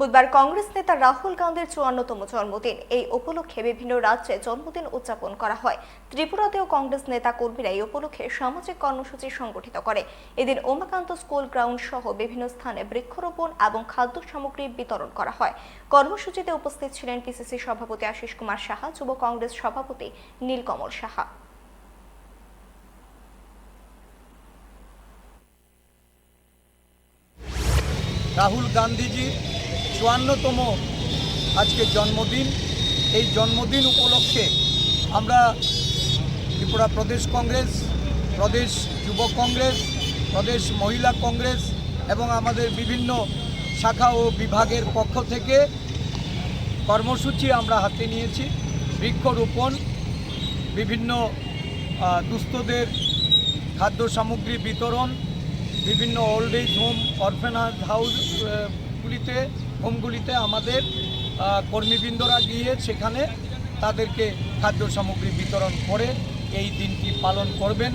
বুধবার কংগ্রেস নেতা রাহুল গান্ধীর ৫৪তম জন্মদিন। এই উপলক্ষে বিভিন্ন রাজ্যে জন্মদিন উদযাপন করা হয়। ত্রিপুরাতেও কংগ্রেস নেতা কর্মীরা এই উপলক্ষে সামাজিক কর্মসূচি সংগঠিত করে। এদিন উমাকান্ত স্কুল গ্রাউন্ড সহ বিভিন্ন স্থানে বৃক্ষরোপণ এবং খাদ্য সামগ্রী বিতরণ করা হয়। কর্মসূচিতে উপস্থিত ছিলেন পিসিসি সভাপতি আশিস কুমার সাহা, যুব কংগ্রেস সভাপতি নীলকমল সাহা। রাহুল গান্ধীজির ৫৪তম আজকে জন্মদিন। এই জন্মদিন উপলক্ষে আমরা ত্রিপুরা প্রদেশ কংগ্রেস, প্রদেশ যুব কংগ্রেস, প্রদেশ মহিলা কংগ্রেস এবং আমাদের বিভিন্ন শাখা ও বিভাগের পক্ষ থেকে কর্মসূচি আমরা হাতে নিয়েছি। বৃক্ষরোপণ, বিভিন্ন দুস্থদের খাদ্য সামগ্রী বিতরণ, বিভিন্ন ওল্ড এজ হোম, অরফেনেজ হোমগুলিতে আমাদের কর্মীবৃন্দরা গিয়ে সেখানে তাদেরকে খাদ্য সামগ্রী বিতরণ করে এই দিনটি পালন করবেন।